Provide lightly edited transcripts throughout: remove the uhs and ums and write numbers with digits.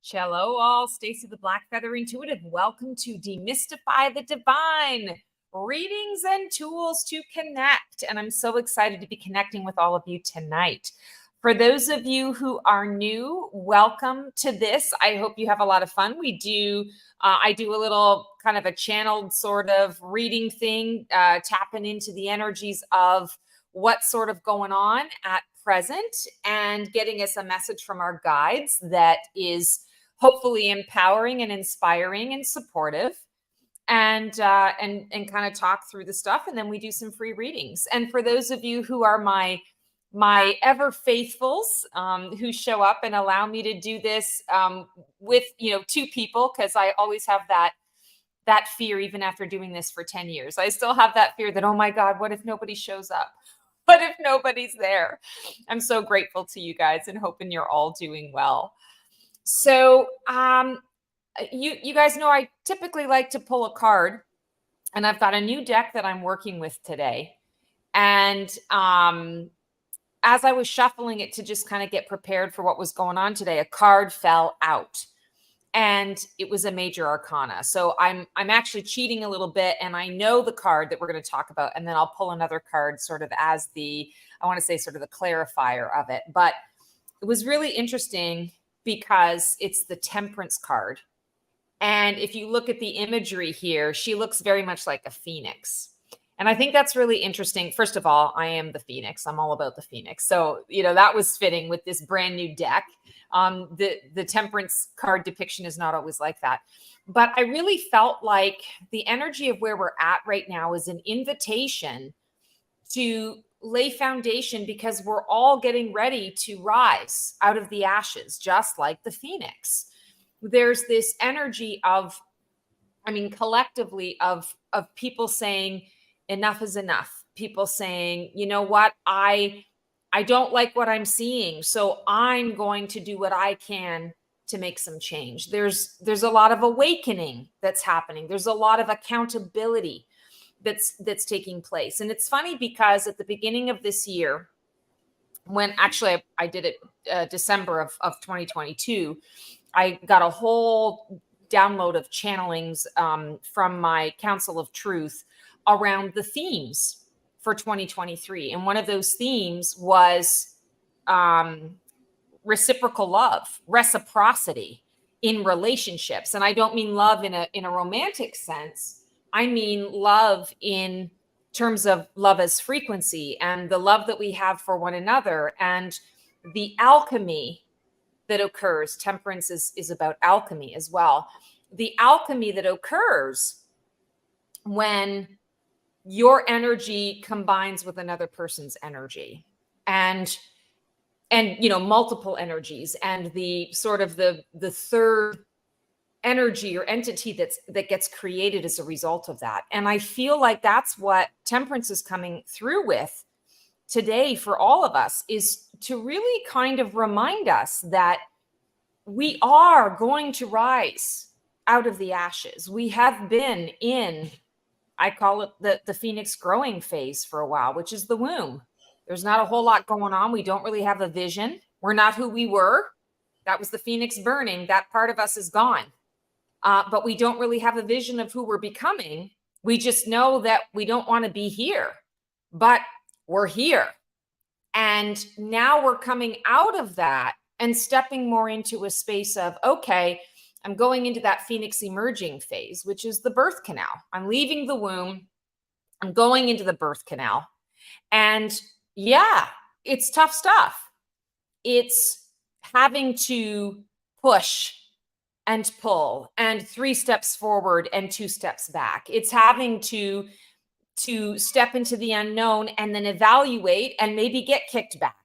Hello all, Stacy the Black Feather Intuitive. Welcome to Demystify the Divine, readings and tools to connect. And I'm so excited to be connecting with all of you tonight. For those of you who are new, welcome to this. I hope you have a lot of fun. I do a little kind of a channeled sort of reading thing, tapping into the energies of what's sort of going on at present and getting us a message from our guides that is hopefully empowering and inspiring and supportive, and kind of talk through the stuff. And then we do some free readings. And for those of you who are my ever faithfuls, who show up and allow me to do this with, two people, because I always have that fear, even after doing this for 10 years, I still have that fear that, oh my God, what if nobody shows up? What if nobody's there? I'm so grateful to you guys and hoping you're all doing well. So you guys know I typically like to pull a card, and I've got a new deck that I'm working with today. And as I was shuffling it to just kind of get prepared for what was going on today, a card fell out, and it was a major arcana. So I'm actually cheating a little bit, and I know the card that we're going to talk about, and then I'll pull another card sort of as the clarifier of it. But it was really interesting because it's the Temperance card. And if you look at the imagery here, she looks very much like a phoenix. And I think that's really interesting. First of all, I am the phoenix. I'm all about the phoenix. So, that was fitting with this brand new deck. The Temperance card depiction is not always like that. But I really felt like the energy of where we're at right now is an invitation to lay foundation, because we're all getting ready to rise out of the ashes, just like the phoenix. There's this energy of, collectively of people saying enough is enough. People saying, you know what, I don't like what I'm seeing, so I'm going to do what I can to make some change. There's a lot of awakening that's happening. There's a lot of accountability that's taking place. And it's funny because at the beginning of this year, when actually I did it December of 2022, I got a whole download of channelings from my Council of Truth around the themes for 2023. And one of those themes was reciprocal love, reciprocity in relationships. And I don't mean love in a romantic sense. I mean love in terms of love as frequency, and the love that we have for one another, and the alchemy that occurs. Temperance is about alchemy as well. The alchemy that occurs when your energy combines with another person's energy, and multiple energies, and the sort of the third energy or entity that gets created as a result of that. And I feel like that's what Temperance is coming through with today for all of us, is to really kind of remind us that we are going to rise out of the ashes. We have been in, I call it the phoenix growing phase for a while, which is the womb. There's not a whole lot going on. We don't really have a vision. We're not who we were. That was the phoenix burning. That part of us is gone. But we don't really have a vision of who we're becoming. We just know that we don't want to be here, but we're here. And now we're coming out of that and stepping more into a space of, okay, I'm going into that phoenix emerging phase, which is the birth canal. I'm leaving the womb. I'm going into the birth canal. And yeah, it's tough stuff. It's having to push and pull, and 3 steps forward and 2 steps back. It's having to step into the unknown and then evaluate and maybe get kicked back,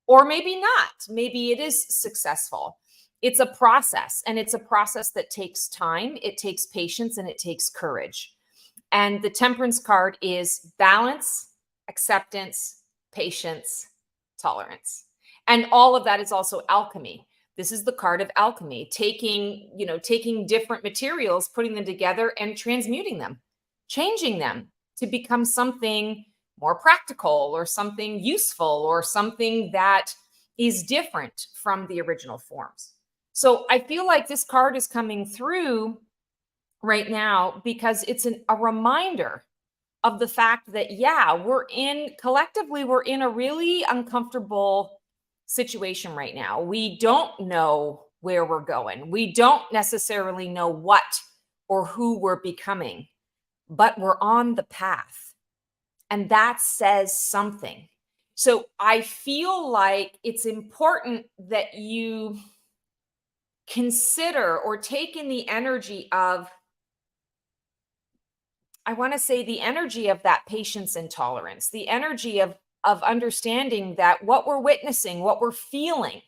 or maybe not. Maybe it is successful. It's a process, and it's a process that takes time. It takes patience, and it takes courage. And the Temperance card is balance, acceptance, patience, tolerance. And all of that is also alchemy. This is the card of alchemy, taking different materials, putting them together and transmuting them, changing them to become something more practical or something useful or something that is different from the original forms. So I feel like this card is coming through right now because it's a reminder of the fact that, yeah, collectively, we're in a really uncomfortable situation right now. We don't know where we're going. We don't necessarily know what or who we're becoming, but we're on the path. And that says something. So I feel like it's important that you consider or take in the energy of, I want to say, the energy of that patience and tolerance, the energy of understanding that what we're witnessing, what we're feeling,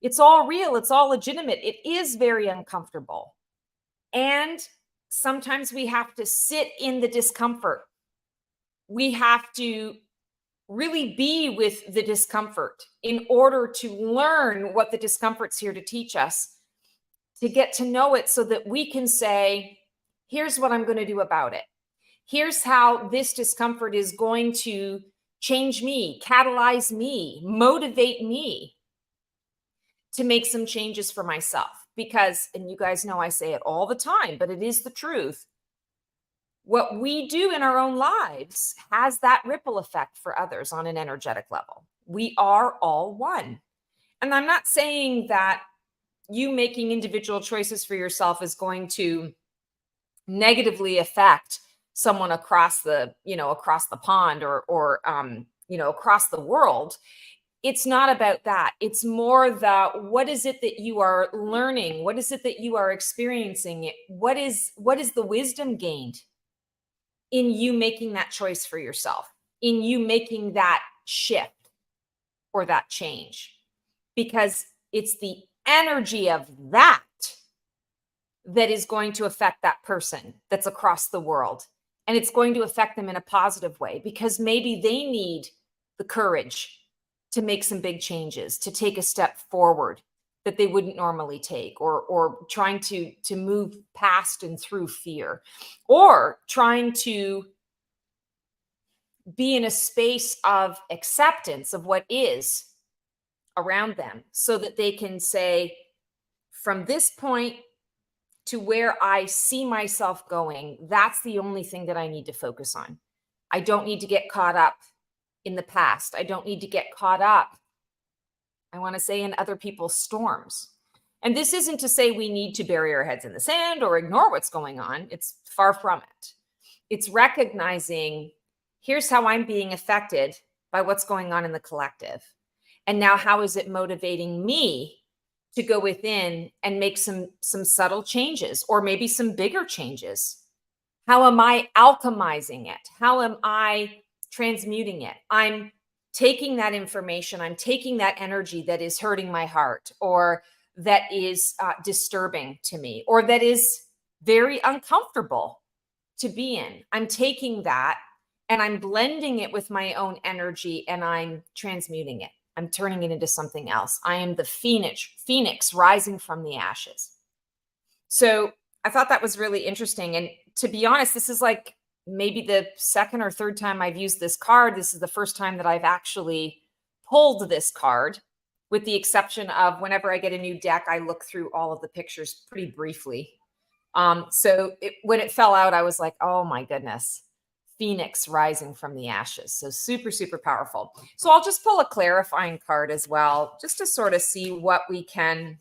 it's all real, it's all legitimate. It is very uncomfortable. And sometimes we have to sit in the discomfort. We have to really be with the discomfort in order to learn what the discomfort's here to teach us, to get to know it so that we can say, here's what I'm going to do about it. Here's how this discomfort is going to change me, catalyze me, motivate me to make some changes for myself. Because, and you guys know I say it all the time, but it is the truth. What we do in our own lives has that ripple effect for others on an energetic level. We are all one. And I'm not saying that you making individual choices for yourself is going to negatively affect someone across the pond or across the world. It's not about that. It's more what is it that you are learning? What is it that you are experiencing? What is the wisdom gained in you making that choice for yourself, in you making that shift or that change? Because it's the energy of that is going to affect that person that's across the world. And it's going to affect them in a positive way because maybe they need the courage to make some big changes, to take a step forward that they wouldn't normally take, or trying to move past and through fear, or trying to be in a space of acceptance of what is around them so that they can say, from this point to where I see myself going, that's the only thing that I need to focus on. I don't need to get caught up in the past. I don't need to get caught up, I want to say, in other people's storms. And this isn't to say we need to bury our heads in the sand or ignore what's going on. It's far from it. It's recognizing, here's how I'm being affected by what's going on in the collective. And now how is it motivating me to go within and make some subtle changes, or maybe some bigger changes? How am I alchemizing it? How am I transmuting it? I'm taking that information, I'm taking that energy that is hurting my heart, or that is disturbing to me, or that is very uncomfortable to be in. I'm taking that and I'm blending it with my own energy and I'm transmuting it. I'm turning it into something else. I am the phoenix rising from the ashes. So I thought that was really interesting. And to be honest, this is like maybe the second or third time I've used this card. This is the first time that I've actually pulled this card, with the exception of whenever I get a new deck, I look through all of the pictures pretty briefly. When it fell out, I was like, oh my goodness. Phoenix rising from the ashes. So super, super powerful. So I'll just pull a clarifying card as well, just to sort of see what we can,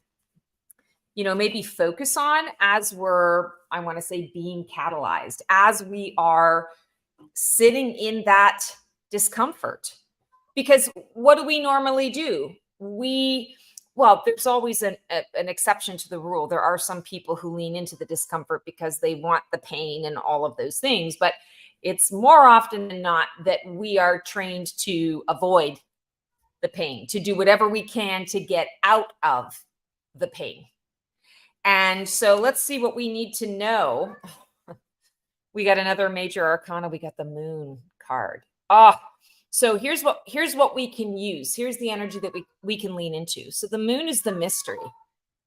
maybe focus on as we're, I want to say, being catalyzed, as we are sitting in that discomfort. Because what do we normally do? There's always an exception to the rule. There are some people who lean into the discomfort because they want the pain and all of those things. But it's more often than not that we are trained to avoid the pain, to do whatever we can to get out of the pain. And so let's see what we need to know. We got another major arcana. We got the Moon card. So here's what we can use. Here's the energy that we can lean into. So the moon is the mystery.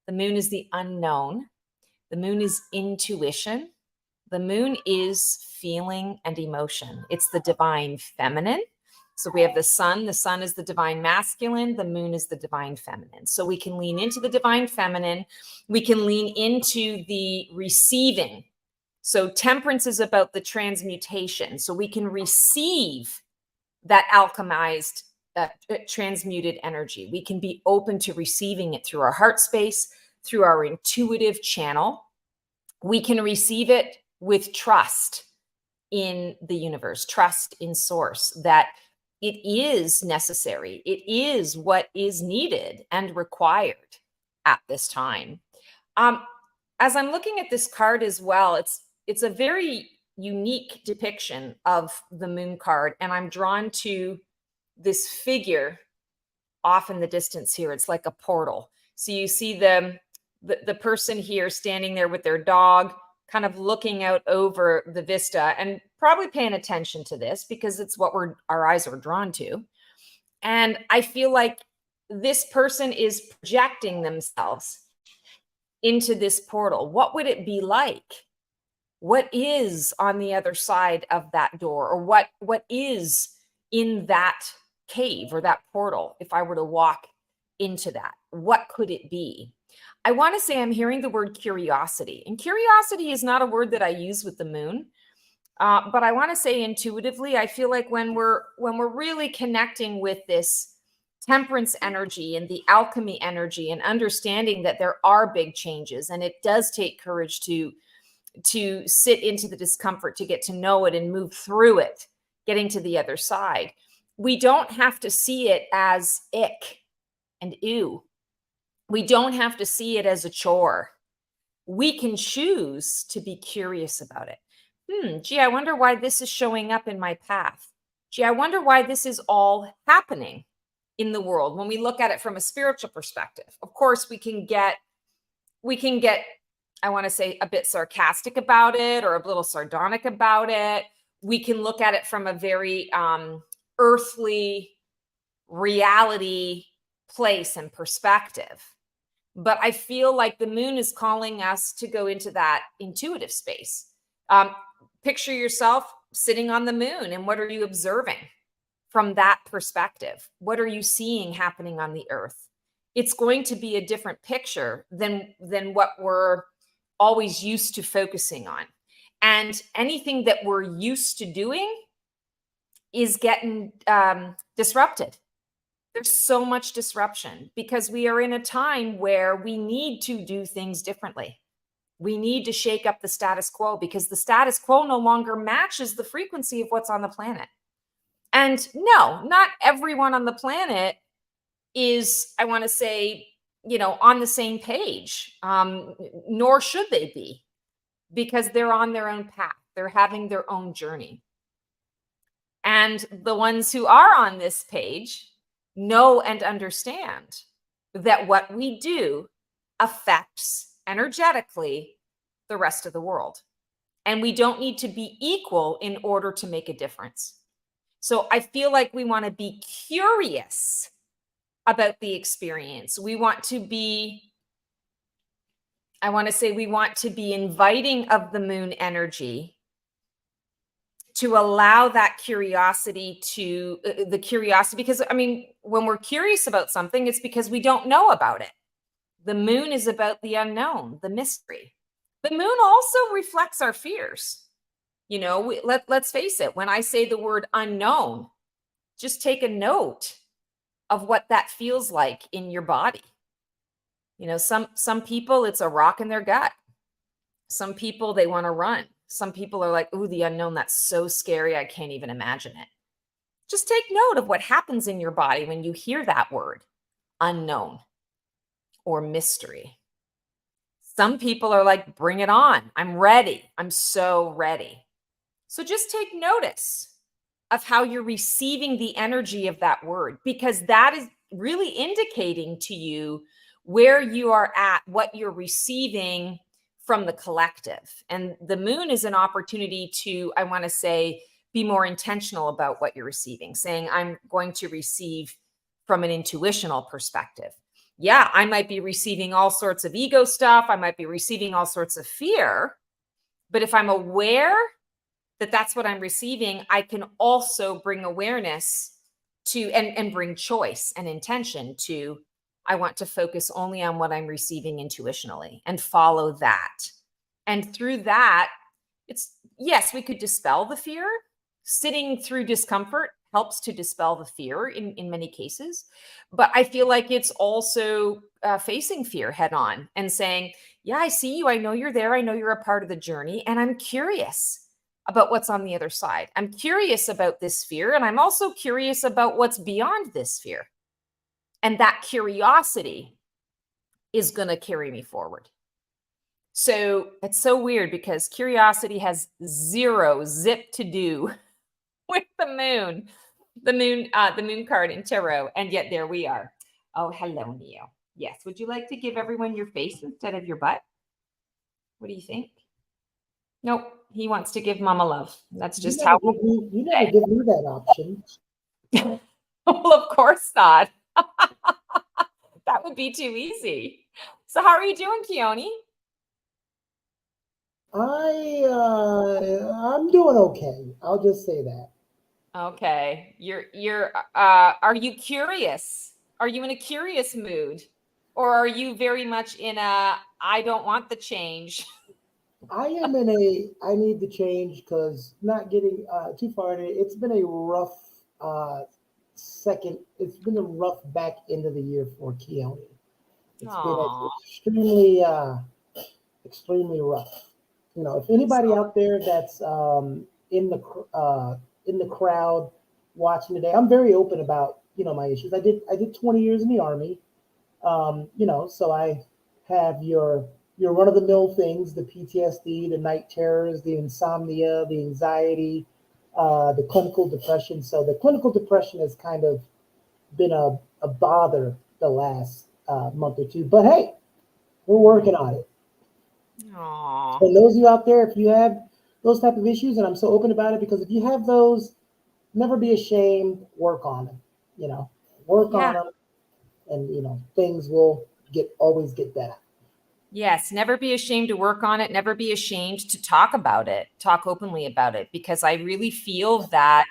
The moon is the unknown. The moon is intuition. The moon is feeling and emotion. It's the divine feminine. So we have the sun. The sun is the divine masculine. The moon is the divine feminine. So we can lean into the divine feminine. We can lean into the receiving. So temperance is about the transmutation. So we can receive that alchemized, transmuted energy. We can be open to receiving it through our heart space, through our intuitive channel. We can receive it with trust in the universe, trust in source, that it is necessary. It is what is needed and required at this time. As I'm looking at this card as well, it's a very unique depiction of the moon card, and I'm drawn to this figure off in the distance here. It's like a portal. So you see the person here standing there with their dog, kind of looking out over the vista and probably paying attention to this because it's what our eyes are drawn to. And I feel like this person is projecting themselves into this portal. What would it be like? What is on the other side of that door? Or what is in that cave or that portal if I were to walk into that? What could it be? I want to say I'm hearing the word curiosity. And curiosity is not a word that I use with the moon. But I want to say intuitively, I feel like when we're really connecting with this temperance energy and the alchemy energy and understanding that there are big changes and it does take courage to sit into the discomfort, to get to know it and move through it, getting to the other side. We don't have to see it as ick and ew. We don't have to see it as a chore. We can choose to be curious about it. Gee, I wonder why this is showing up in my path. Gee, I wonder why this is all happening in the world when we look at it from a spiritual perspective. Of course, we can get, I want to say, a bit sarcastic about it or a little sardonic about it. We can look at it from a very earthly reality place and perspective. But I feel like the moon is calling us to go into that intuitive space. Picture yourself sitting on the moon, and what are you observing from that perspective? What are you seeing happening on the earth? It's going to be a different picture than what we're always used to focusing on. And anything that we're used to doing is getting disrupted. There's so much disruption because we are in a time where we need to do things differently. We need to shake up the status quo because the status quo no longer matches the frequency of what's on the planet. And no, not everyone on the planet is, I want to say, on the same page, nor should they be, because they're on their own path. They're having their own journey. And the ones who are on this page know and understand that what we do affects energetically the rest of the world. And we don't need to be equal in order to make a difference. So I feel like we want to be curious about the experience. We want to be, I want to say, we want to be inviting of the moon energy to allow that curiosity because I mean, when we're curious about something, it's because we don't know about it. The moon is about the unknown, the mystery. The moon also reflects our fears. Let's face it, when I say the word unknown, just take a note of what that feels like in your body. Some people, it's a rock in their gut. Some people, they want to run. Some people are like, ooh, the unknown, that's so scary, I can't even imagine it. Just take note of what happens in your body when you hear that word, unknown or mystery. Some people are like, bring it on. I'm ready. I'm so ready. So just take notice of how you're receiving the energy of that word, because that is really indicating to you where you are at, what you're receiving from the collective. And the moon is an opportunity to, I want to say, be more intentional about what you're receiving, saying, I'm going to receive from an intuitional perspective. Yeah, I might be receiving all sorts of ego stuff. I might be receiving all sorts of fear. But if I'm aware that that's what I'm receiving, I can also bring awareness to and bring choice and intention to, I want to focus only on what I'm receiving intuitionally and follow that. And through that, it's, yes, we could dispel the fear. Sitting through discomfort helps to dispel the fear in many cases. But I feel like it's also facing fear head on and saying, yeah, I see you. I know you're there. I know you're a part of the journey. And I'm curious about what's on the other side. I'm curious about this fear. And I'm also curious about what's beyond this fear. And that curiosity is going to carry me forward. So it's so weird because curiosity has zero zip to do with the moon card in tarot. And yet there we are. Oh, hello, Neo. Yes. Would you like to give everyone your face instead of your butt? What do you think? Nope. He wants to give Mama love. That's just how. You never give me that option. Well, of course not. That would be too easy. So how are you doing, Keone? I'm doing okay. I'll just say that. Okay. You're are you curious? Are you in a curious mood? Or are you very much in a I don't want the change? I am I need to change because not getting too far in it. It's been a rough it's been a rough back end of the year for Keone. It's been Aww. extremely rough. You know, if anybody out there that's in the crowd watching today, I'm very open about my issues. I did 20 years in the army. So I have your run of the mill things, the PTSD, the night terrors, the insomnia, the anxiety, the clinical depression. So the clinical depression has kind of been a bother the last month or two. But hey, we're working on it. Aww. And those of you out there, if you have those type of issues, and I'm so open about it because if you have those, never be ashamed. Work on them. Work Yeah. on them, and things will always get better. Yes, never be ashamed to work on it, never be ashamed to talk about it, talk openly about it, because I really feel that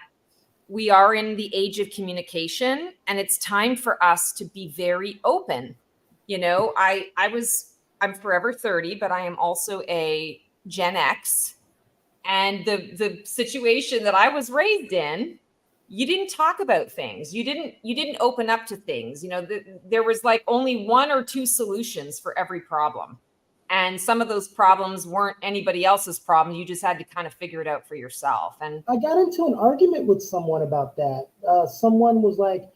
we are in the age of communication and it's time for us to be very open. I'm forever 30, but I am also a Gen X. And the situation that I was raised in, you didn't talk about things. You didn't open up to things. There was like only one or two solutions for every problem. And some of those problems weren't anybody else's problem. You just had to kind of figure it out for yourself. And I got into an argument with someone about that. Someone was like,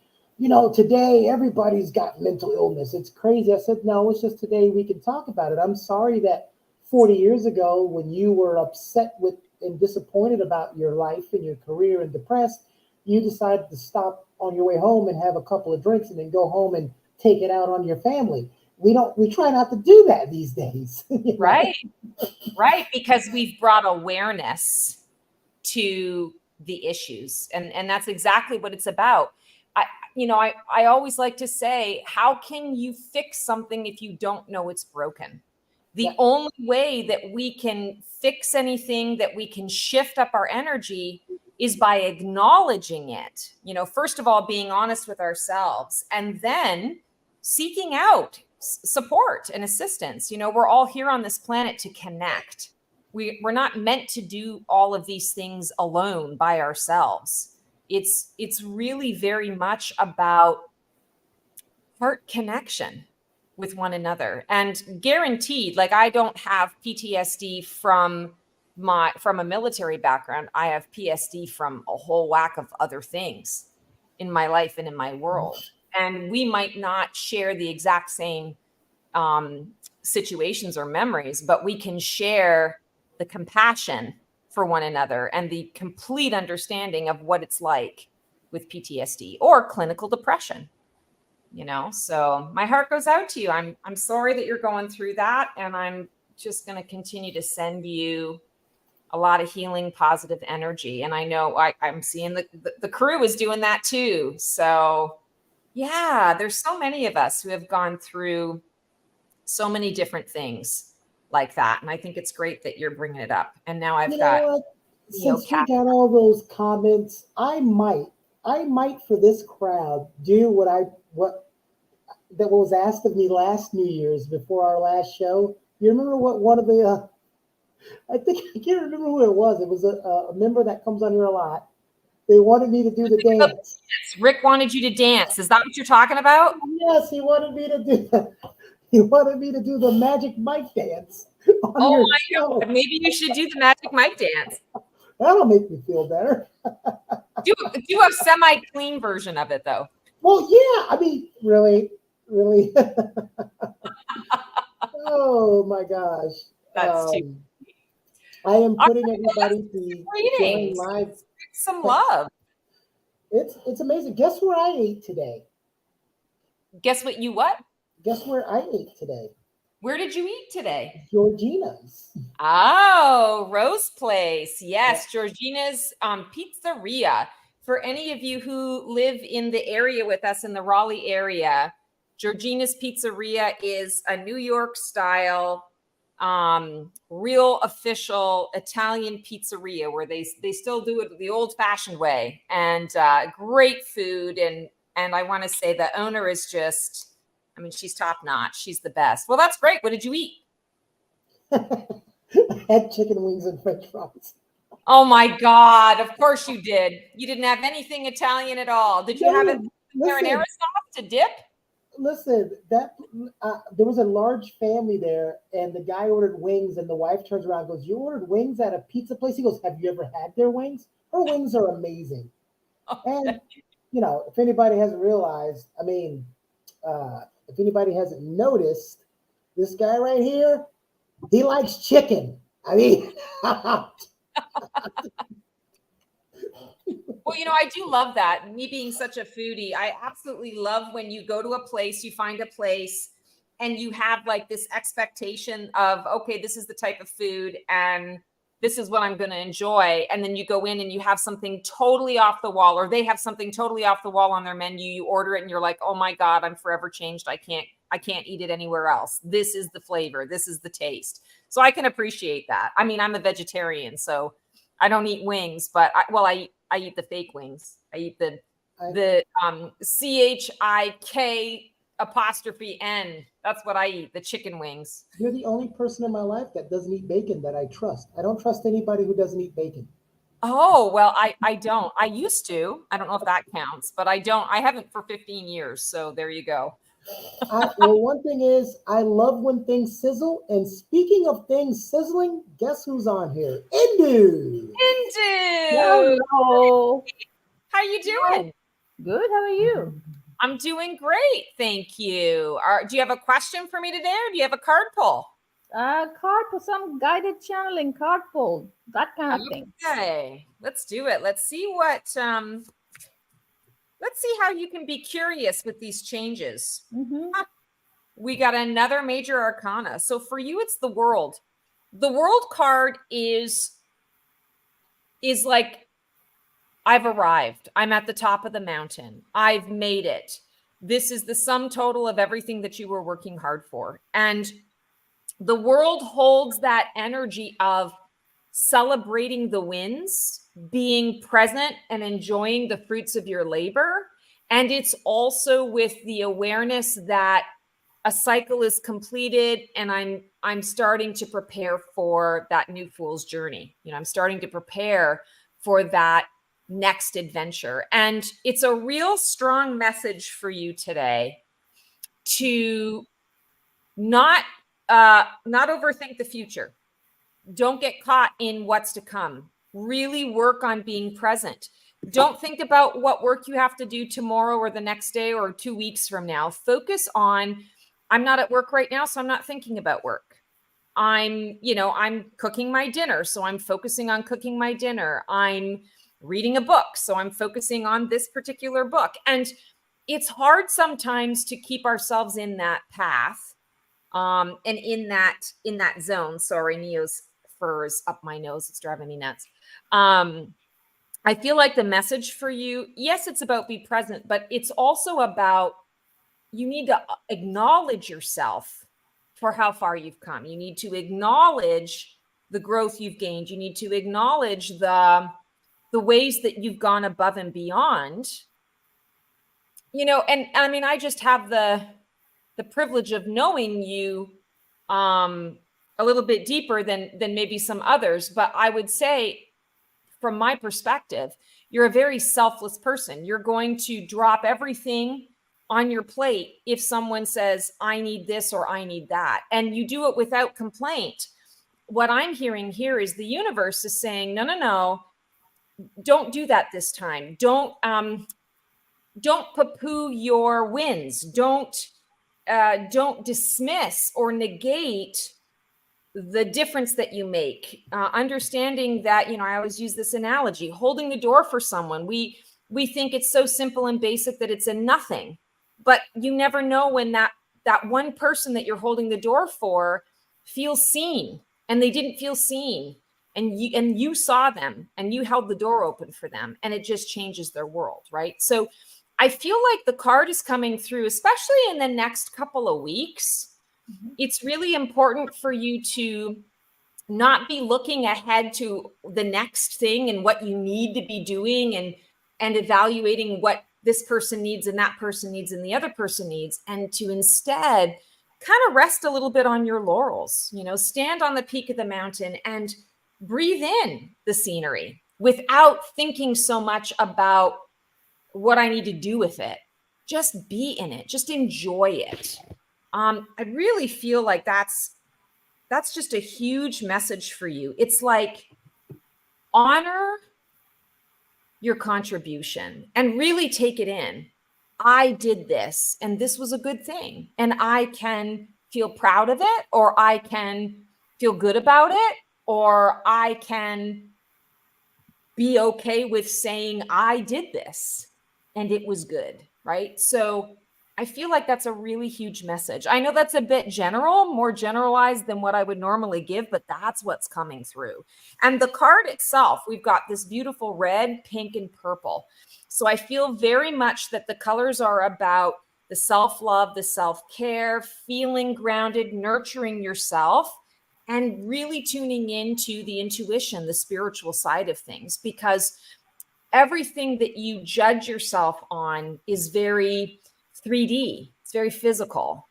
today everybody's got mental illness. It's crazy. I said, no, it's just today we can talk about it. I'm sorry that 40 years ago, when you were upset with and disappointed about your life and your career and depressed, you decided to stop on your way home and have a couple of drinks and then go home and take it out on your family. We try not to do that these days. right, right, because we've brought awareness to the issues, and that's exactly what it's about. I always like to say, how can you fix something if you don't know it's broken? The Yeah. only way that we can fix anything, that we can shift up our energy, is by acknowledging it. First of all, being honest with ourselves, and then seeking out support and assistance. We're all here on this planet to connect. We're not meant to do all of these things alone by ourselves. It's really very much about heart connection with one another, and guaranteed, like, I don't have PTSD from a military background. I have PSD from a whole whack of other things in my life and in my world, and we might not share the exact same situations or memories, but we can share the compassion for one another and the complete understanding of what it's like with PTSD or clinical depression. So my heart goes out to you. I'm sorry that you're going through that, and I'm just going to continue to send you a lot of healing, positive energy. And I know I'm seeing the crew is doing that too. So yeah, there's so many of us who have gone through so many different things like that. And I think it's great that you're bringing it up. And now I've You know got, what? Since we Cat. got all those comments, I might for this crowd do what that was asked of me last New Year's before our last show. You remember what one of the I can't remember who it was. It was a member that comes on here a lot. They wanted me to do the dance. Rick wanted you to dance. Is that what you're talking about? Yes, he wanted me to do. He wanted me to do the Magic Mike dance on Oh your my show. God. Maybe you should do the Magic Mike dance. That'll make me feel better. Do a semi-clean version of it though. Well, yeah. I mean, really, really. Oh my gosh. That's too. I am All putting right, everybody to join greetings. live. Some love. It's amazing. Guess where I ate today? Guess what you what? Guess where I ate today? Where did you eat today? Georgina's. Oh, Rose Place. Yes, Georgina's Pizzeria. For any of you who live in the area with us in the Raleigh area, Georgina's Pizzeria is a New York style, real official Italian pizzeria where they still do it the old fashioned way, and great food. And I want to say the owner is just, I mean, she's top notch. She's the best. Well, that's great. What did you eat? I had chicken wings and French fries. Oh my God. Of course you did. You didn't have anything Italian at all. Did you have a marinara sauce to dip? Listen, that there was a large family there, and the guy ordered wings, and the wife turns around and goes, "You ordered wings at a pizza place?" He goes, "Have you ever had their wings? Her wings are amazing." And you know, if anybody hasn't realized, I mean, if anybody hasn't noticed, this guy right here, he likes chicken. I mean, well, you know, I do love that. Me being such a foodie, I absolutely love when you go to a place, you find a place, and you have like this expectation of, okay, this is the type of food and this is what I'm going to enjoy. And then you go in and you have something totally off the wall, or they have something totally off the wall on their menu. You order it and you're like, oh my God, I'm forever changed. I can't eat it anywhere else. This is the flavor. This is the taste. So I can appreciate that. I mean, I'm a vegetarian, so I don't eat wings, but I eat the fake wings. I eat the CHIK''N. That's what I eat, the chicken wings. You're the only person in my life that doesn't eat bacon that I trust. I don't trust anybody who doesn't eat bacon. Oh, well, I don't. I used to. I don't know if that counts, but I don't. I haven't for 15 years. So there you go. Well, one thing is, I love when things sizzle. And speaking of things sizzling, guess who's on here? Indu. Hello. How you doing? Good. How are you? I'm doing great. Thank you. Do you have a question for me today, or do you have a card pull? Card for some guided channeling, card pull, that kind of thing. Okay, let's do it. Let's see what, let's see how you can be curious with these changes. We got another major arcana. So for you, it's the World. The World card is like, I've arrived. I'm at the top of the mountain. I've made it. This is the sum total of everything that you were working hard for. And the World holds that energy of celebrating the wins, being present and enjoying the fruits of your labor. And it's also with the awareness that a cycle is completed and I'm starting to prepare for that new fool's journey. You know, I'm starting to prepare for that next adventure. And it's a real strong message for you today to not overthink the future. Don't get caught in what's to come. Really work on being present. Don't think about what work you have to do tomorrow or the next day or 2 weeks from now. Focus on, I'm not at work right now, so I'm not thinking about work. I'm cooking my dinner, so I'm focusing on cooking my dinner. I'm reading a book, so I'm focusing on this particular book. And it's hard sometimes to keep ourselves in that path and in that zone. Sorry, Neo's fur is up my nose. It's driving me nuts. I feel like the message for you, yes, it's about be present, but it's also about you need to acknowledge yourself for how far you've come. You need to acknowledge the growth you've gained. You need to acknowledge the ways that you've gone above and beyond. You know, and I mean, I just have the privilege of knowing you a little bit deeper than maybe some others, but I would say from my perspective, you're a very selfless person. You're going to drop everything on your plate if someone says, I need this or I need that. And you do it without complaint. What I'm hearing here is the universe is saying, no, no, no, don't do that this time. Don't poo-poo your wins. Don't dismiss or negate the difference that you make. Understanding that, you know, I always use this analogy, holding the door for someone. We think it's so simple and basic that it's a nothing, but you never know when that one person that you're holding the door for feels seen and they didn't feel seen. And you saw them and you held the door open for them, and it just changes their world, right? So I feel like the card is coming through, especially in the next couple of weeks. Mm-hmm. It's really important for you to not be looking ahead to the next thing and what you need to be doing and evaluating what this person needs and that person needs and the other person needs, and to instead kind of rest a little bit on your laurels, you know, stand on the peak of the mountain and breathe in the scenery without thinking so much about what I need to do with it. Just be in it, just enjoy it. I really feel like that's just a huge message for you. It's like honor your contribution and really take it in. I did this and this was a good thing, and I can feel proud of it, or I can feel good about it, or I can be okay with saying I did this and it was good, right? So I feel like that's a really huge message. I know that's a bit general, more generalized than what I would normally give, but that's what's coming through. And the card itself, we've got this beautiful red, pink, and purple. So I feel very much that the colors are about the self-love, the self-care, feeling grounded, nurturing yourself, and really tuning into the intuition, the spiritual side of things, because everything that you judge yourself on is very 3D. It's very physical.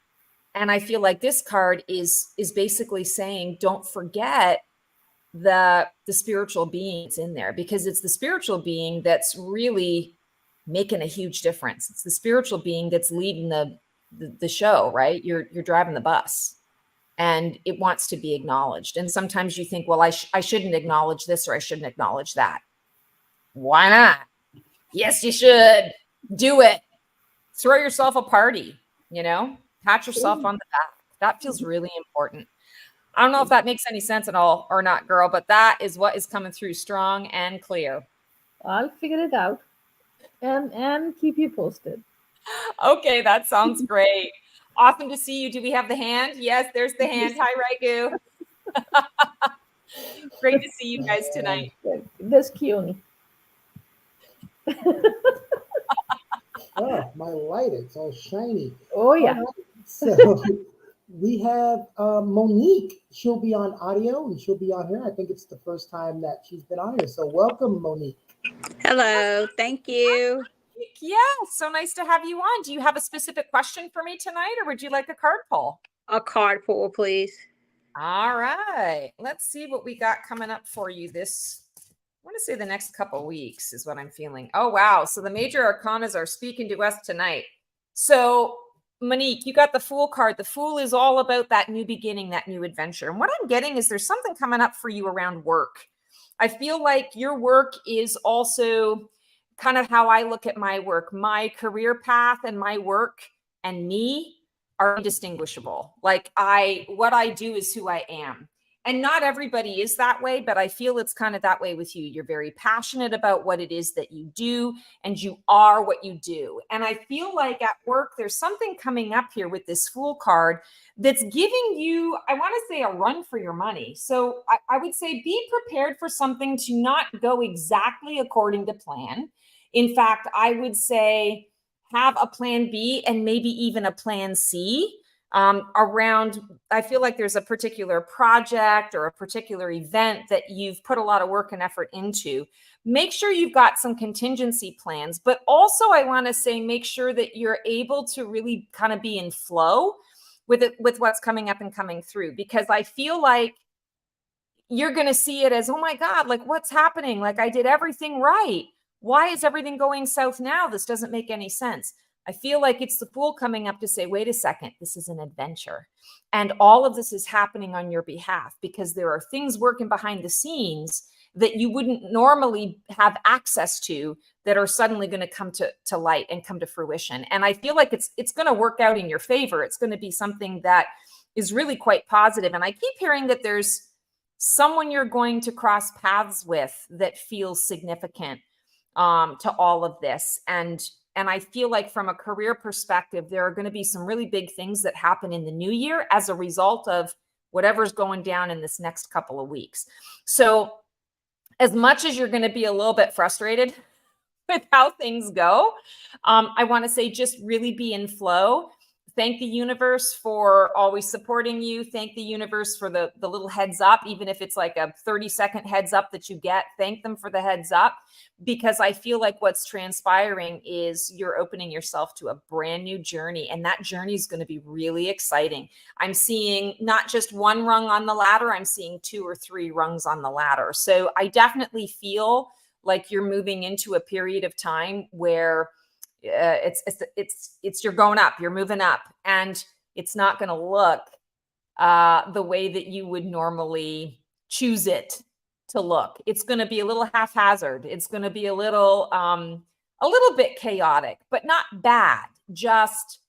And I feel like this card is basically saying, don't forget the spiritual beings in there, because it's the spiritual being that's really making a huge difference. It's the spiritual being that's leading the show, right? You're driving the bus. And it wants to be acknowledged. And sometimes you think, well, I shouldn't acknowledge this or I shouldn't acknowledge that. Why not? Yes, you should. Do it. Throw yourself a party, you know, pat yourself on the back. That feels really important. I don't know if that makes any sense at all or not, girl, but that is what is coming through strong and clear. I'll figure it out and keep you posted. Okay, that sounds great. Awesome to see you. Do we have the hand? Yes, there's the hand. Hi, Raigu. Great to see you guys tonight. This Keone. Oh, my light, it's all shiny. Oh, yeah. Right. So we have Monique. She'll be on audio and she'll be on here. I think it's the first time that she's been on here. So welcome, Monique. Hello. Thank you. Yeah, so nice to have you on. Do you have a specific question for me tonight, or would you like a card pull? A card pull, please. All right. Let's see what we got coming up for you this, I want to say the next couple weeks is what I'm feeling. Oh, wow. So the major arcanas are speaking to us tonight. So Monique, you got the Fool card. The Fool is all about that new beginning, that new adventure. And what I'm getting is there's something coming up for you around work. I feel like your work is also kind of how I look at my work. My career path and my work and me are indistinguishable. Like what I do is who I am. And not everybody is that way, but I feel it's kind of that way with you. You're very passionate about what it is that you do, and you are what you do. And I feel like at work, there's something coming up here with this Fool card that's giving you, I want to say, a run for your money. So I would say be prepared for something to not go exactly according to plan. In fact, I would say have a plan B and maybe even a plan C around, I feel like there's a particular project or a particular event that you've put a lot of work and effort into. Make sure you've got some contingency plans, but also I want to say, make sure that you're able to really kind of be in flow with it, with what's coming up and coming through, because I feel like you're going to see it as, oh my God, like what's happening? Like I did everything right. Why is everything going south now? This doesn't make any sense. I feel like it's the Fool coming up to say, wait a second, this is an adventure. And all of this is happening on your behalf because there are things working behind the scenes that you wouldn't normally have access to that are suddenly going to come to light and come to fruition. And I feel like it's going to work out in your favor. It's going to be something that is really quite positive. And I keep hearing that there's someone you're going to cross paths with that feels significant to all of this. And I feel like from a career perspective, there are going to be some really big things that happen in the new year as a result of whatever's going down in this next couple of weeks. So as much as you're going to be a little bit frustrated with how things go, I want to say just really be in flow. Thank the universe for always supporting you. Thank the universe for the little heads up, even if it's like a 30-second heads up that you get. Thank them for the heads up, because I feel like what's transpiring is you're opening yourself to a brand new journey, and that journey is going to be really exciting. I'm seeing not just one rung on the ladder, I'm seeing 2 or 3 rungs on the ladder. So I definitely feel like you're moving into a period of time where it's you're going up, you're moving up, and it's not going to look the way that you would normally choose it to look. It's going to be a little haphazard. It's going to be a little bit chaotic, but not bad. Just,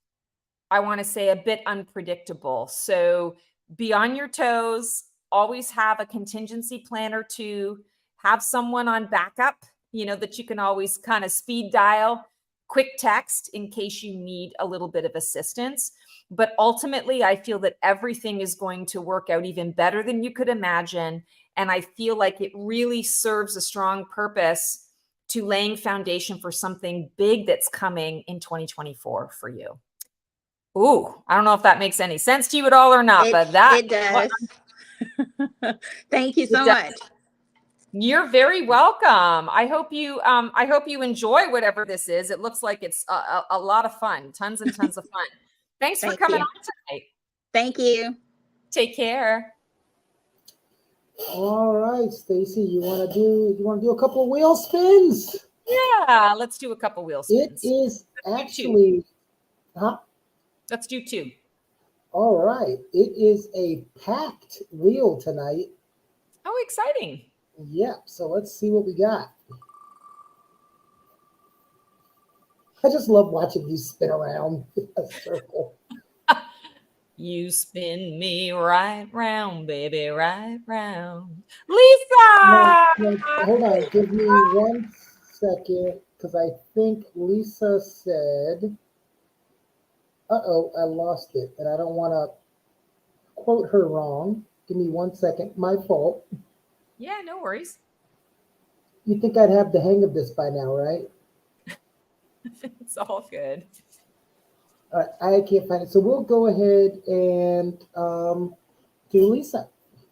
I want to say, a bit unpredictable. So be on your toes. Always have a contingency plan or 2. Have someone on backup, that you can always kind of speed dial, quick text in case you need a little bit of assistance. But ultimately, I feel that everything is going to work out even better than you could imagine. And I feel like it really serves a strong purpose to laying foundation for something big that's coming in 2024 for you. Ooh, I don't know if that makes any sense to you at all or not, but it does. Thank you so much. You're very welcome. I hope you enjoy whatever this is. It looks like it's a lot of fun, tons and tons of fun. Thanks for coming on tonight. Thank you. Take care. All right, Stacy, you want to do a couple of wheel spins? Yeah, let's do a couple wheel spins. It is actually, Let's do 2. All right, it is a packed wheel tonight. Oh, exciting. Yeah, so let's see what we got. I just love watching you spin around in a circle. You spin me right round, baby, right round. Lisa! No, hold on, give me 1 second, because I think Lisa said, uh-oh, I lost it, and I don't want to quote her wrong. Give me 1 second, my fault. Yeah, no worries. You think I'd have the hang of this by now, right? It's all good. All right, I can't find it. So we'll go ahead and do Lisa.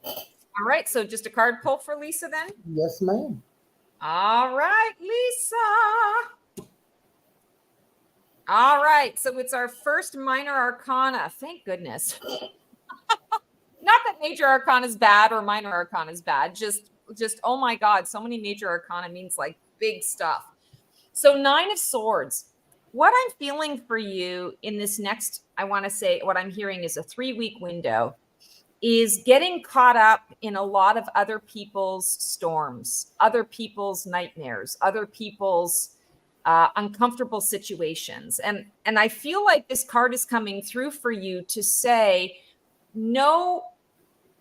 All right, so just a card pull for Lisa then? Yes, ma'am. All right, Lisa. All right, so it's our first minor arcana. Thank goodness. Not that major arcana is bad or minor arcana is bad. Just, oh my God, so many major arcana means like big stuff. So 9 of Swords. What I'm feeling for you in this next, I want to say, what I'm hearing is a 3-week window, is getting caught up in a lot of other people's storms, other people's nightmares, other people's uncomfortable situations. And I feel like this card is coming through for you to say, know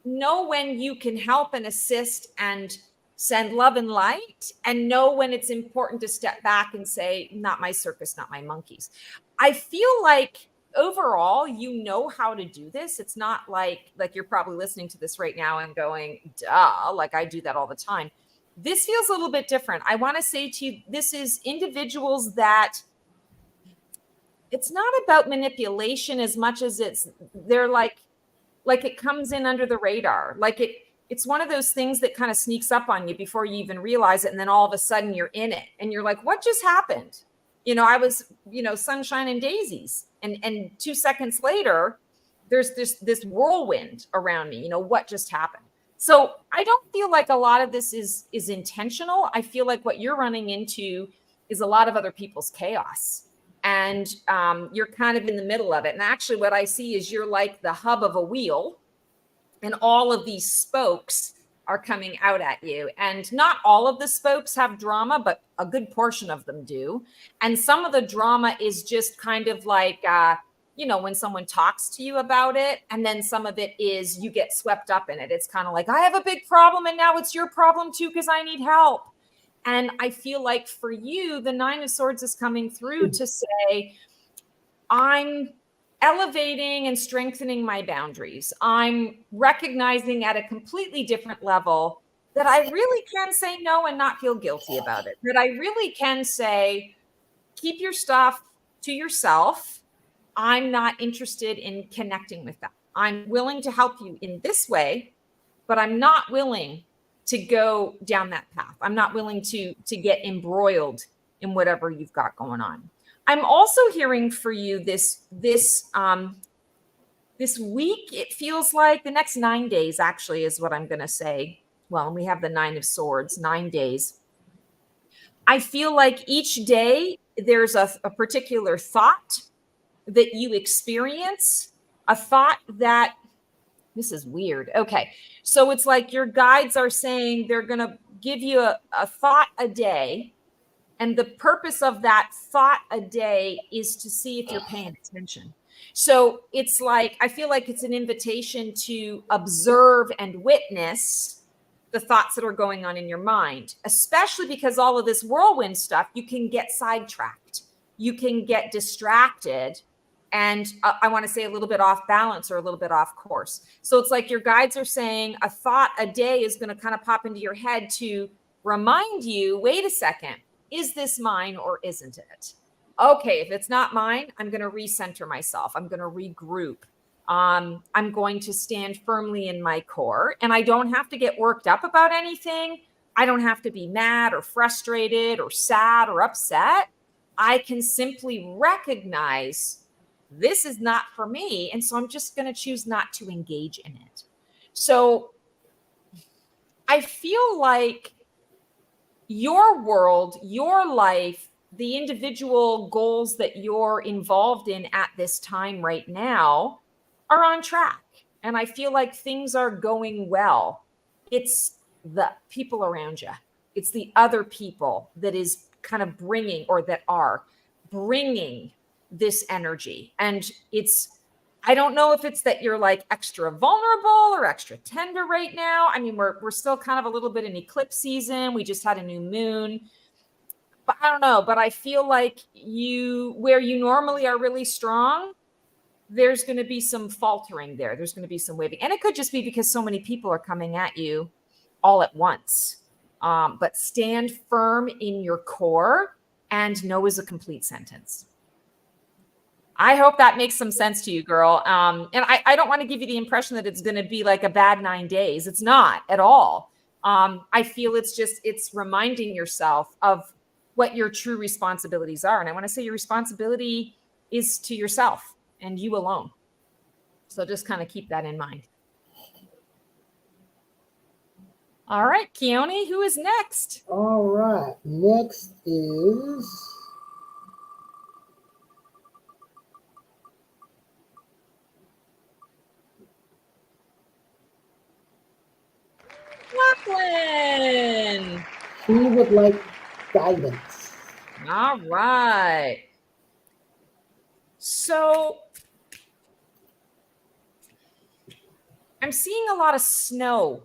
know when you can help and assist and send love and light, and know when it's important to step back and say, not my circus, not my monkeys. I feel like overall, you know how to do this. It's not like you're probably listening to this right now and going, duh, like I do that all the time. This feels a little bit different. I want to say to you, this is individuals that it's not about manipulation as much as they're like it comes in under the radar. Like it's one of those things that kind of sneaks up on you before you even realize it. And then all of a sudden you're in it and you're like, what just happened? I was, sunshine and daisies. And 2 seconds later, there's this whirlwind around me. What just happened? So I don't feel like a lot of this is intentional. I feel like what you're running into is a lot of other people's chaos. And you're kind of in the middle of it. And actually what I see is you're like the hub of a wheel, and all of these spokes are coming out at you. And not all of the spokes have drama, but a good portion of them do. And some of the drama is just kind of like, when someone talks to you about it, and then some of it is you get swept up in it. It's kind of like, I have a big problem and now it's your problem too, because I need help. And I feel like for you, the 9 of Swords is coming through to say, I'm elevating and strengthening my boundaries. I'm recognizing at a completely different level that I really can say no and not feel guilty about it. That I really can say, keep your stuff to yourself. I'm not interested in connecting with that. I'm willing to help you in this way, but I'm not willing to go down that path. I'm not willing to get embroiled in whatever you've got going on. I'm also hearing for you this week. It feels like the next 9 days actually is what I'm going to say. Well, we have the 9 of Swords, 9 days. I feel like each day there's a particular thought that you experience, a thought that, this is weird. Okay. So it's like your guides are saying they're going to give you a thought a day. And the purpose of that thought a day is to see if you're paying attention. So it's like, I feel like it's an invitation to observe and witness the thoughts that are going on in your mind, especially because all of this whirlwind stuff, you can get sidetracked. You can get distracted. And I want to say a little bit off balance or a little bit off course. So it's like your guides are saying a thought a day is going to kind of pop into your head to remind you, wait a second, is this mine or isn't it? Okay, if it's not mine, I'm going to recenter myself. I'm going to regroup. I'm going to stand firmly in my core, and I don't have to get worked up about anything. I don't have to be mad or frustrated or sad or upset. I can simply recognize this is not for me. And so I'm just going to choose not to engage in it. So I feel like your world, your life, the individual goals that you're involved in at this time right now are on track. And I feel like things are going well. It's the people around you. It's the other people that is kind of bringing, or that are bringing this energy. And I don't know if it's that you're like extra vulnerable or extra tender right now. I mean, we're still kind of a little bit in eclipse season. We just had a new moon, but I don't know. But I feel like where you normally are really strong, there's going to be some faltering there. There's going to be some waving. And it could just be because so many people are coming at you all at once. But stand firm in your core, and no is a complete sentence. I hope that makes some sense to you, girl. And I don't want to give you the impression that it's going to be like a bad 9 days. It's not at all. I feel it's reminding yourself of what your true responsibilities are. And I want to say your responsibility is to yourself and you alone. So just kind of keep that in mind. All right, Keone, who is next? All right, next is Lachlan. She would like guidance. All right. So I'm seeing a lot of snow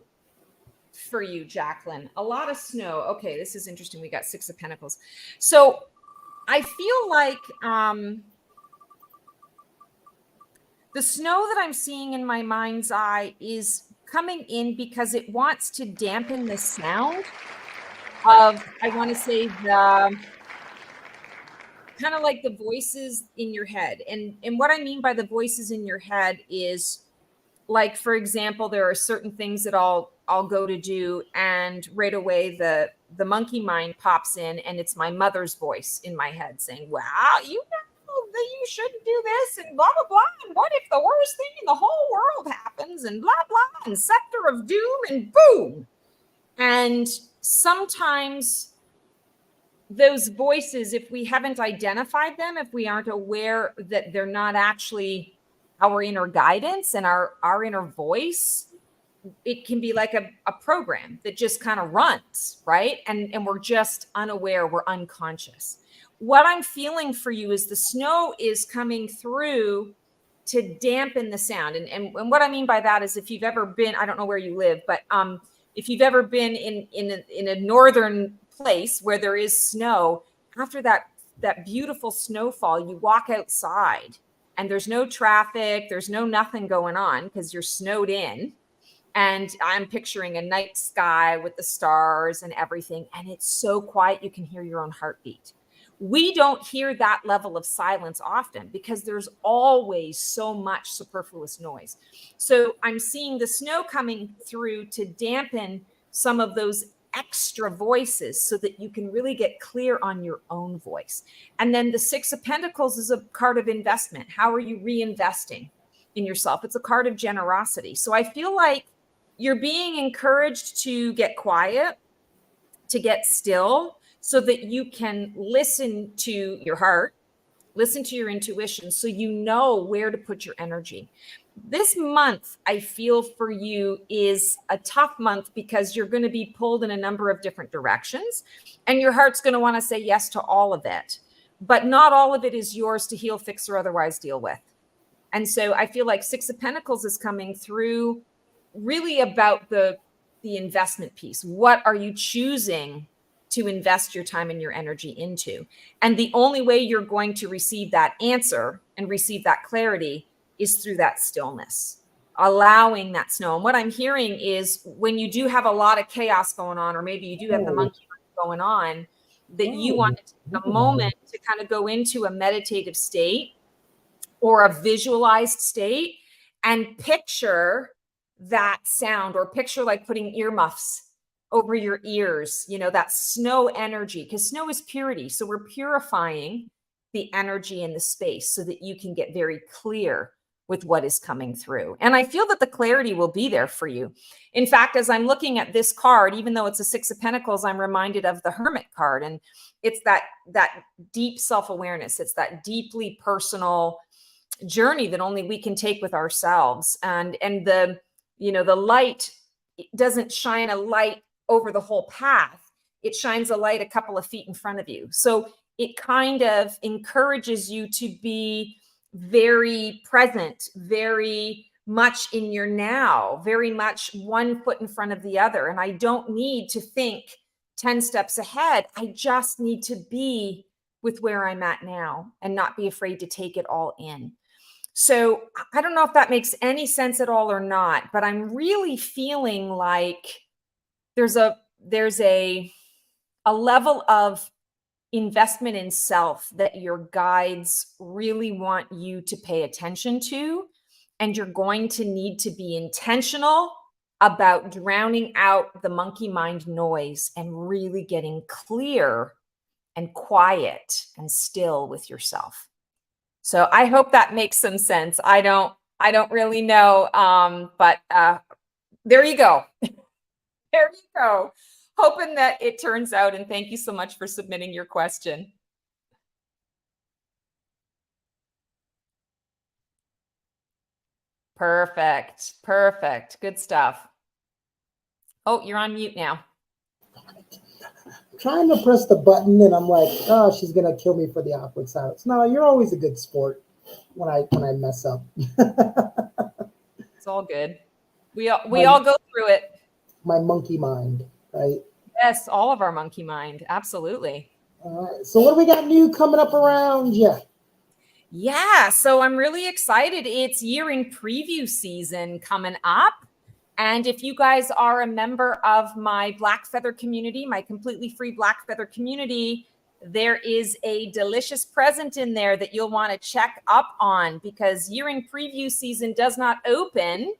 for you, Jacqueline. A lot of snow. Okay, this is interesting. We got 6 of Pentacles. So I feel like the snow that I'm seeing in my mind's eye is coming in because it wants to dampen the sound of, I want to say, the kind of like the voices in your head. And what I mean by the voices in your head is, like, for example, there are certain things that I'll go to do, and right away the monkey mind pops in, and it's my mother's voice in my head saying, "Wow, you know that you shouldn't do this," and blah blah blah. And what if the worst thing in the whole world happens? And blah blah. And scepter of doom, and boom. And sometimes those voices, if we haven't identified them, if we aren't aware that they're not actually our inner guidance and our inner voice, it can be like a program that just kind of runs, right? And we're just unaware, we're unconscious. What I'm feeling for you is the snow is coming through to dampen the sound. And what I mean by that is, if you've ever been, I don't know where you live, but if you've ever been in a northern place where there is snow, after that beautiful snowfall, you walk outside and there's no traffic, there's no nothing going on because you're snowed in. And I'm picturing a night sky with the stars and everything, and it's so quiet you can hear your own heartbeat. We don't hear that level of silence often because there's always so much superfluous noise. So I'm seeing the snow coming through to dampen some of those extra voices so that you can really get clear on your own voice. And then the 6 of Pentacles is a card of investment. How are you reinvesting in yourself? It's a card of generosity. So I feel like you're being encouraged to get quiet, to get still, so that you can listen to your heart, listen to your intuition, so you know where to put your energy. This month, I feel for you, is a tough month because you're going to be pulled in a number of different directions, and your heart's going to want to say yes to all of it. But not all of it is yours to heal, fix, or otherwise deal with. And so I feel like 6 of Pentacles is coming through really about the investment piece. What are you choosing to invest your time and your energy into? And the only way you're going to receive that answer and receive that clarity is through that stillness, allowing that snow. And what I'm hearing is, when you do have a lot of chaos going on, or maybe you do have the monkey going on, that you want to take a moment to kind of go into a meditative state or a visualized state and picture that sound, or picture like putting earmuffs over your ears, you know, that snow energy, because snow is purity. So we're purifying the energy in the space so that you can get very clear with what is coming through. And I feel that the clarity will be there for you. In fact, as I'm looking at this card, even though it's a 6 of Pentacles, I'm reminded of the Hermit card. And it's that deep self-awareness. It's that deeply personal journey that only we can take with ourselves. And the, you know, the light doesn't shine a light over the whole path. It shines a light a couple of feet in front of you. So it kind of encourages you to be very present, very much in your now, very much one foot in front of the other. And I don't need to think 10 steps ahead. I just need to be with where I'm at now and not be afraid to take it all in. So I don't know if that makes any sense at all or not, but I'm really feeling like there's a level of investment in self that your guides really want you to pay attention to. And you're going to need to be intentional about drowning out the monkey mind noise and really getting clear and quiet and still with yourself. So I hope that makes some sense. I don't really know. But there you go. There you go. Hoping that it turns out. And thank you so much for submitting your question. Perfect. Perfect. Good stuff. Oh, you're on mute now. Trying to press the button, and I'm like, oh, she's gonna kill me for the awkward silence. No, you're always a good sport when I mess up. It's all good. We all go through it. My monkey mind, right? Yes, all of our monkey mind. Absolutely. All right. So what do we got new coming up around you? Yeah, so I'm really excited. It's year in preview season coming up. And if you guys are a member of my Black Feather community, my completely free Black Feather community, there is a delicious present in there that you'll want to check up on, because year in preview season does not open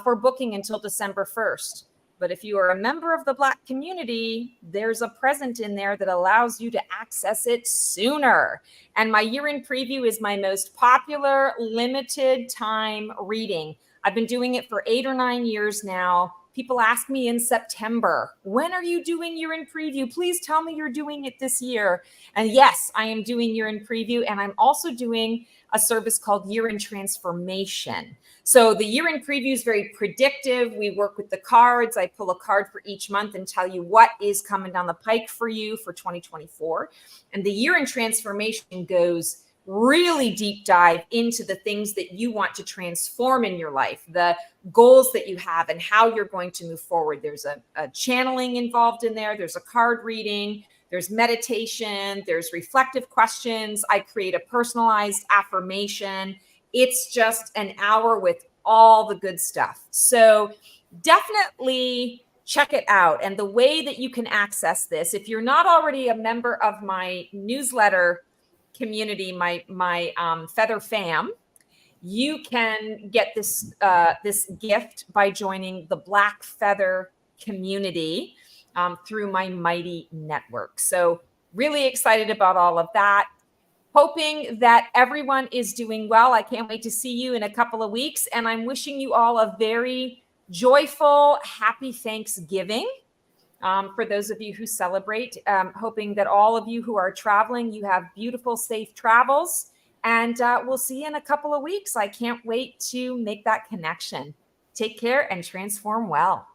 for booking until December 1st. But if you are a member of the Black community, there's a present in there that allows you to access it sooner. And my year in preview is my most popular limited time reading. I've been doing it for 8 or 9 years now. People ask me in September, when are you doing year in preview? Please tell me you're doing it this year. And yes, I am doing year in preview. And I'm also doing a service called year in transformation. So the year in preview is very predictive. We work with the cards. I pull a card for each month and tell you what is coming down the pike for you for 2024. And the year in transformation goes really deep dive into the things that you want to transform in your life, the goals that you have, and how you're going to move forward. There's a channeling involved in there. There's a card reading. There's meditation. There's reflective questions. I create a personalized affirmation. It's just an hour with all the good stuff. So definitely check it out. And the way that you can access this, if you're not already a member of my newsletter community, my Feather fam, you can get this this gift by joining the Black Feather community through my Mighty network. So really excited about all of that. Hoping that everyone is doing well. I can't wait to see you in a couple of weeks. And I'm wishing you all a very joyful, happy Thanksgiving. For those of you who celebrate, hoping that all of you who are traveling, you have beautiful, safe travels. And we'll see you in a couple of weeks. I can't wait to make that connection. Take care and transform well.